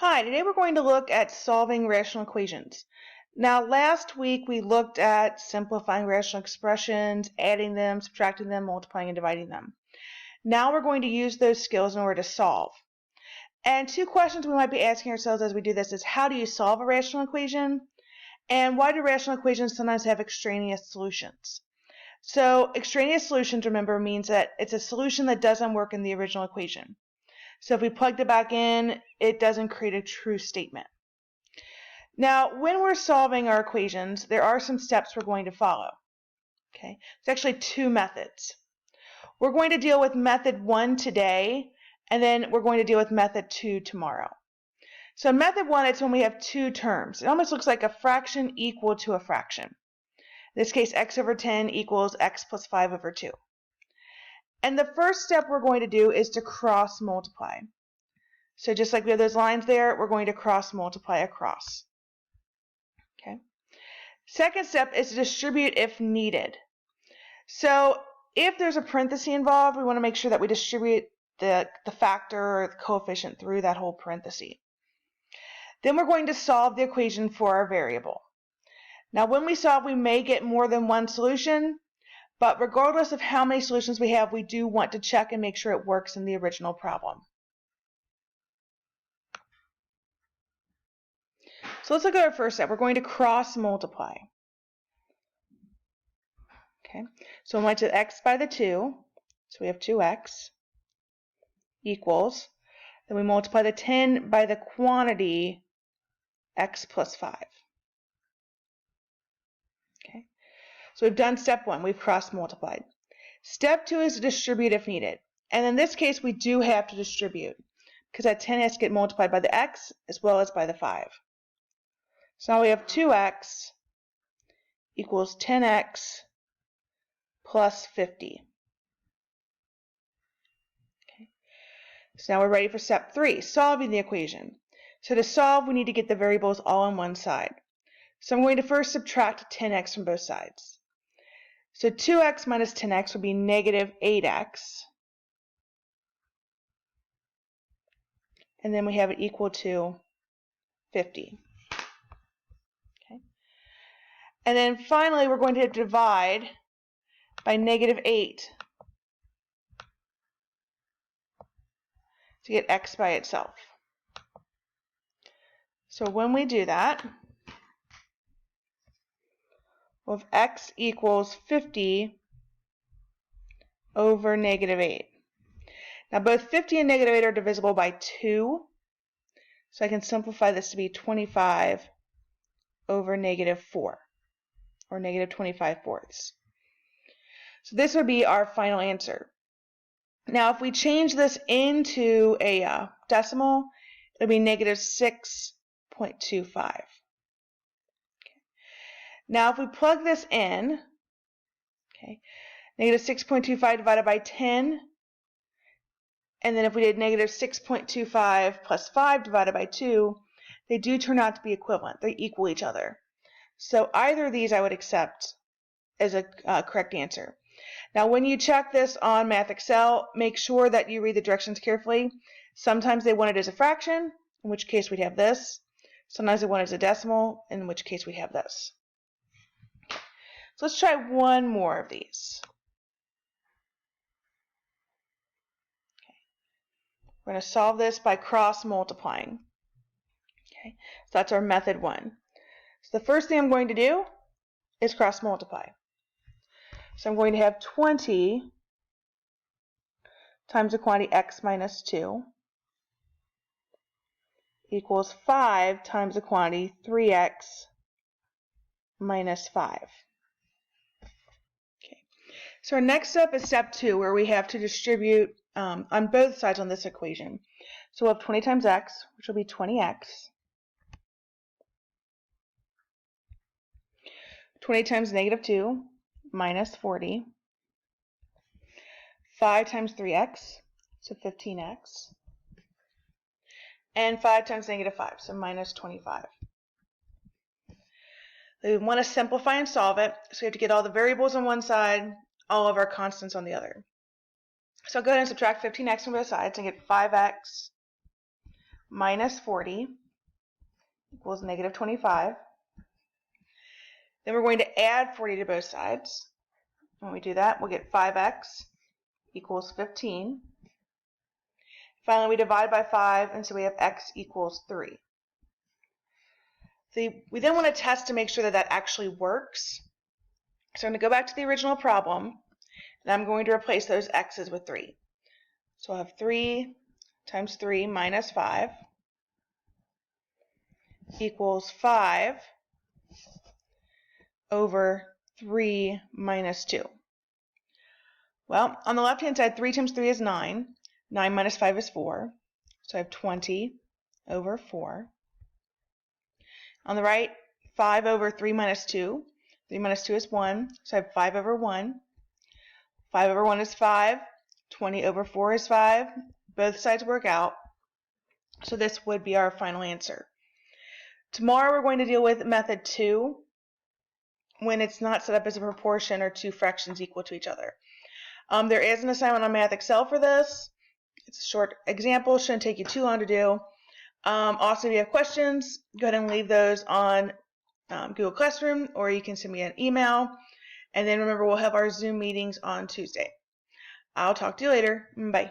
Hi, today we're going to look at solving rational equations. Now, last week we looked at simplifying rational expressions, adding them, subtracting them, multiplying and dividing them. Now we're going to use those skills in order to solve. And two questions we might be asking ourselves as we do this is how do you solve a rational equation? And why do rational equations sometimes have extraneous solutions? So extraneous solutions, remember, means that it's a solution that doesn't work in the original equation. So if we plugged it back in, it doesn't create a true statement. Now, when we're solving our equations, there are some steps we're going to follow. Okay, it's actually two methods. We're going to deal with method 1 today, and then we're going to deal with method 2 tomorrow. So in method 1, it's when we have two terms. It almost looks like a fraction equal to a fraction. In this case, x over 10 equals x plus 5 over 2. And the first step we're going to do is to cross multiply. So just like we have those lines there, we're going to cross multiply across. Okay. Second step is to distribute if needed. So if there's a parenthesis involved, we want to make sure that we distribute the factor or the coefficient through that whole parenthesis. Then we're going to solve the equation for our variable. Now when we solve, we may get more than one solution, but regardless of how many solutions we have, we do want to check and make sure it works in the original problem. So let's look at our first step. We're going to cross multiply. Okay, so we went to x by the 2, so we have 2x equals, then we multiply the 10 by the quantity x plus 5. Okay, so we've done step 1, we've cross multiplied. Step 2 is to distribute if needed, and in this case we do have to distribute because that 10 has to get multiplied by the x as well as by the 5. So now we have 2x equals 10x plus 50. Okay. So now we're ready for step 3, solving the equation. So to solve, we need to get the variables all on one side. So I'm going to first subtract 10x from both sides. So 2x minus 10x would be negative 8x. And then we have it equal to 50. Okay. And then finally, we're going to divide by negative 8 to get x by itself. So when we do that, we'll have x equals 50 over negative 8. Now both 50 and negative 8 are divisible by 2, so I can simplify this to be 25 over negative 4, or negative 25 fourths. So this would be our final answer. Now if we change this into a decimal, it'll be negative 6.25. Okay. Now if we plug this in, okay, negative 6.25 divided by 10, and then if we did negative 6.25 plus 5 divided by 2, they do turn out to be equivalent. They equal each other. So either of these I would accept as a correct answer. Now when you check this on Math Excel, make sure that you read the directions carefully. Sometimes they want it as a fraction, in which case we'd have this. Sometimes they want it as a decimal, in which case we'd have this. So let's try one more of these. We're going to solve this by cross multiplying. Okay, so that's our method 1. So the first thing I'm going to do is cross multiply. So I'm going to have 20 times the quantity x minus 2 equals 5 times the quantity 3x minus 5. Okay. So our next step is step 2, where we have to distribute on both sides on this equation. So we'll have 20 times x, which will be 20x. 20 times negative 2, minus 40. 5 times 3x, so 15x. And 5 times negative 5, so minus 25. We want to simplify and solve it, so we have to get all the variables on one side, all of our constants on the other. So I'll go ahead and subtract 15x from both sides and get 5x minus 40 equals negative 25. Then we're going to add 40 to both sides. When we do that, we'll get 5x equals 15. Finally, we divide by 5, and so we have x equals 3. So we then want to test to make sure that that actually works. So I'm going to go back to the original problem, and I'm going to replace those x's with 3. So I'll have 3 times 3 minus 5 equals 5 over 3 minus 2. Well, on the left-hand side, 3 times 3 is 9. 9 minus 5 is 4. So I have 20 over 4. On the right, 5 over 3 minus 2. 3 minus 2 is 1. So I have 5 over 1. 5 over 1 is 5. 20 over 4 is 5. Both sides work out. So this would be our final answer. Tomorrow we're going to deal with method 2 when it's not set up as a proportion or two fractions equal to each other. There is an assignment on Math Excel for this. It's a short example. Shouldn't take you too long to do. Also, if you have questions, go ahead and leave those on Google Classroom, or you can send me an email. And then remember, we'll have our Zoom meetings on Tuesday. I'll talk to you later. Bye.